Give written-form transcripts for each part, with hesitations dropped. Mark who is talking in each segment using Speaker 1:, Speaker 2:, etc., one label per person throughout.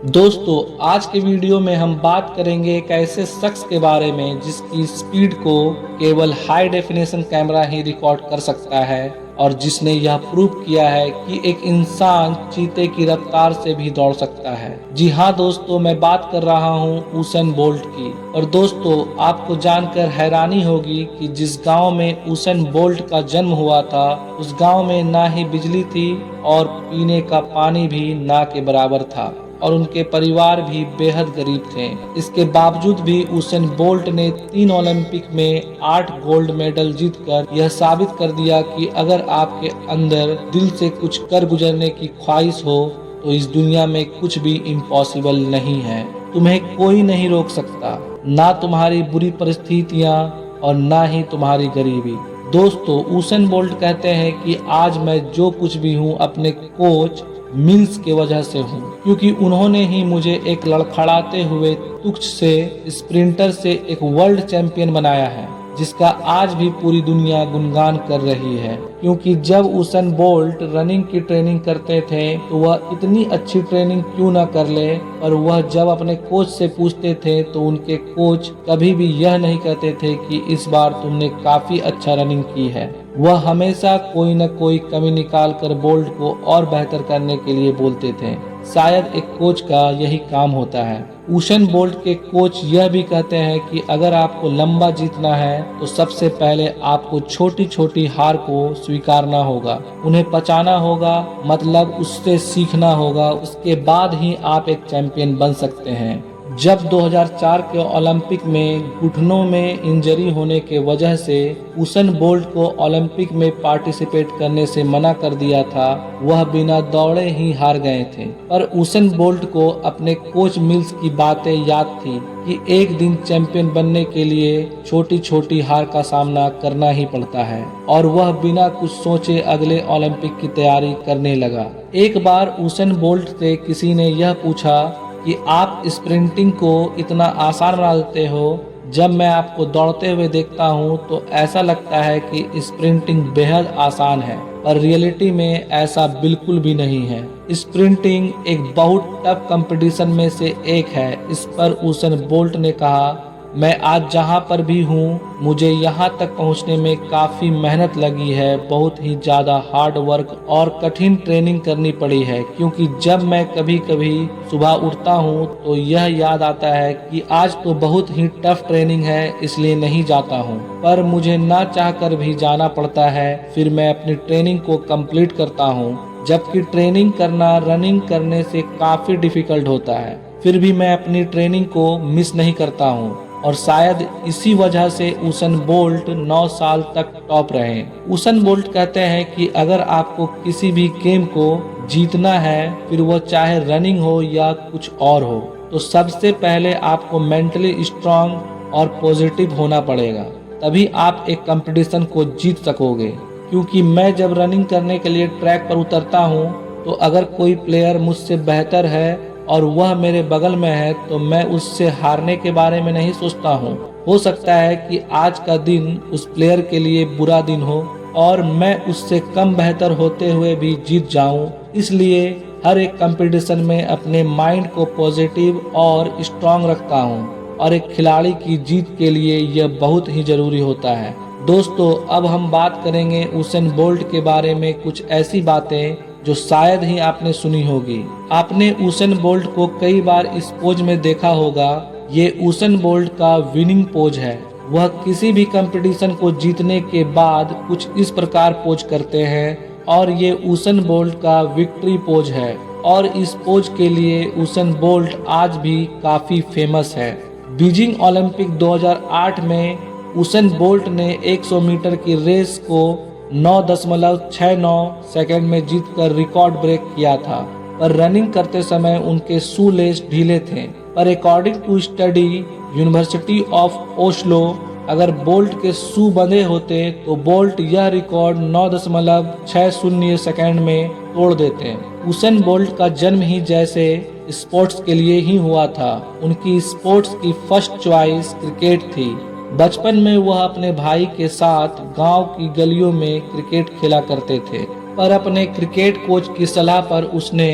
Speaker 1: दोस्तों, आज के वीडियो में हम बात करेंगे एक ऐसे शख्स के बारे में जिसकी स्पीड को केवल हाई डेफिनेशन कैमरा ही रिकॉर्ड कर सकता है और जिसने यह प्रूव किया है कि एक इंसान चीते की रफ्तार से भी दौड़ सकता है। जी हाँ दोस्तों, मैं बात कर रहा हूँ उसेन बोल्ट की। और दोस्तों, आपको जानकर हैरानी होगी कि जिस गांव में उसेन बोल्ट का जन्म हुआ था उस गांव में ना ही बिजली थी और पीने का पानी भी ना के बराबर था और उनके परिवार भी बेहद गरीब थे। इसके बावजूद भी उसेन बोल्ट ने 3 ओलंपिक में 8 गोल्ड मेडल जीतकर यह साबित कर दिया कि अगर आपके अंदर दिल से कुछ कर गुजरने की ख्वाहिश हो तो इस दुनिया में कुछ भी इम्पॉसिबल नहीं है। तुम्हें कोई नहीं रोक सकता, ना तुम्हारी बुरी परिस्थितियाँ और ना ही तुम्हारी गरीबी। दोस्तों, उसेन बोल्ट कहते हैं कि आज मैं जो कुछ भी हूँ अपने कोच मिल्स के वजह से हूँ, क्योंकि उन्होंने ही मुझे एक लड़खड़ाते हुए तुच्छ से स्प्रिंटर से एक वर्ल्ड चैंपियन बनाया है जिसका आज भी पूरी दुनिया गुणगान कर रही है। क्योंकि जब उसेन बोल्ट रनिंग की ट्रेनिंग करते थे तो वह इतनी अच्छी ट्रेनिंग क्यों न कर ले, पर वह जब अपने कोच से पूछते थे तो उनके कोच कभी भी यह नहीं कहते थे कि इस बार तुमने काफी अच्छा रनिंग की है। वह हमेशा कोई न कोई कमी निकाल कर बोल्ट को और बेहतर करने के लिए बोलते थे। शायद एक कोच का यही काम होता है। उसेन बोल्ट के कोच यह भी कहते हैं कि अगर आपको लंबा जीतना है तो सबसे पहले आपको छोटी छोटी हार को स्वीकारना होगा, उन्हें पचाना होगा, मतलब उससे सीखना होगा। उसके बाद ही आप एक चैंपियन बन सकते हैं। जब 2004 के ओलंपिक में घुटनों में इंजरी होने के वजह से उसेन बोल्ट को ओलंपिक में पार्टिसिपेट करने से मना कर दिया था, वह बिना दौड़े ही हार गए थे। पर उसेन बोल्ट को अपने कोच मिल्स की बातें याद थी कि एक दिन चैंपियन बनने के लिए छोटी छोटी हार का सामना करना ही पड़ता है, और वह बिना कुछ सोचे अगले ओलंपिक की तैयारी करने लगा। एक बार उसेन बोल्ट से किसी ने यह पूछा कि आप स्प्रिंटिंग को इतना आसान बना देते हो, जब मैं आपको दौड़ते हुए देखता हूं तो ऐसा लगता है कि स्प्रिंटिंग बेहद आसान है, पर रियलिटी में ऐसा बिल्कुल भी नहीं है। स्प्रिंटिंग एक बहुत टफ कंपटीशन में से एक है। इस पर उसेन बोल्ट ने कहा, मैं आज जहां पर भी हूं मुझे यहां तक पहुंचने में काफ़ी मेहनत लगी है, बहुत ही ज़्यादा हार्ड वर्क और कठिन ट्रेनिंग करनी पड़ी है। क्योंकि जब मैं कभी कभी सुबह उठता हूं तो यह याद आता है कि आज तो बहुत ही टफ ट्रेनिंग है, इसलिए नहीं जाता हूं, पर मुझे ना चाहकर भी जाना पड़ता है। फिर मैं अपनी ट्रेनिंग को कंप्लीट करता हूं, जबकि ट्रेनिंग करना रनिंग करने से काफ़ी डिफिकल्ट होता है। फिर भी मैं अपनी ट्रेनिंग को मिस नहीं करता हूँ और शायद इसी वजह से उसेन बोल्ट 9 साल तक टॉप रहे। उसेन बोल्ट कहते हैं कि अगर आपको किसी भी गेम को जीतना है, फिर वह चाहे रनिंग हो या कुछ और हो, तो सबसे पहले आपको मेंटली स्ट्रांग और पॉजिटिव होना पड़ेगा, तभी आप एक कंपटीशन को जीत सकोगे। क्योंकि मैं जब रनिंग करने के लिए ट्रैक पर उतरता हूँ तो अगर कोई प्लेयर मुझसे बेहतर है और वह मेरे बगल में है तो मैं उससे हारने के बारे में नहीं सोचता हूँ। हो सकता है कि आज का दिन उस प्लेयर के लिए बुरा दिन हो और मैं उससे कम बेहतर होते हुए भी जीत जाऊँ। इसलिए हर एक कंपटीशन में अपने माइंड को पॉजिटिव और स्ट्रांग रखता हूँ, और एक खिलाड़ी की जीत के लिए यह बहुत ही जरूरी होता है। दोस्तों, अब हम बात करेंगे उसेन बोल्ट के बारे में कुछ ऐसी बातें जो शायद ही आपने सुनी होगी। आपने उसेन बोल्ट को कई बार इस पोज में देखा होगा। ये उसेन बोल्ट का विनिंग पोज है। वह किसी भी कंपटीशन को जीतने के बाद कुछ इस प्रकार पोज करते हैं, और ये उसेन बोल्ट का विक्ट्री पोज है। और इस पोज के लिए उसेन बोल्ट आज भी काफी फेमस है। बीजिंग ओलंपिक 2008 में उसेन बोल्ट ने 100 मीटर की रेस को 9.69 सेकंड में जीतकर रिकॉर्ड ब्रेक किया था, पर रनिंग करते समय उनके शू लेस ढीले थे। पर according to study university of Oslo, अगर बोल्ट के शू बंधे होते तो बोल्ट यह रिकॉर्ड 9.60 सेकंड में तोड़ देते। उसेन बोल्ट का जन्म ही जैसे स्पोर्ट्स के लिए ही हुआ था। उनकी स्पोर्ट्स की फर्स्ट चॉइस क्रिकेट थी। बचपन में वह अपने भाई के साथ गांव की गलियों में क्रिकेट खेला करते थे, पर अपने क्रिकेट कोच की सलाह पर उसने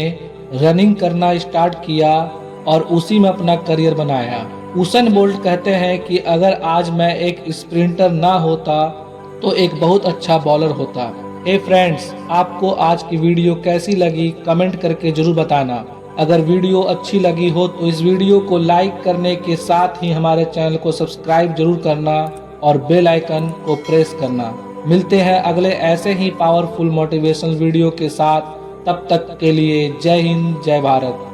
Speaker 1: रनिंग करना स्टार्ट किया और उसी में अपना करियर बनाया। उसेन बोल्ट कहते हैं कि अगर आज मैं एक स्प्रिंटर ना होता तो एक बहुत अच्छा बॉलर होता। हे फ्रेंड्स, आपको आज की वीडियो कैसी लगी कमेंट करके जरूर बताना। अगर वीडियो अच्छी लगी हो तो इस वीडियो को लाइक करने के साथ ही हमारे चैनल को सब्सक्राइब जरूर करना और बेल आइकन को प्रेस करना। मिलते हैं अगले ऐसे ही पावरफुल मोटिवेशनल वीडियो के साथ। तब तक के लिए जय हिंद, जय भारत।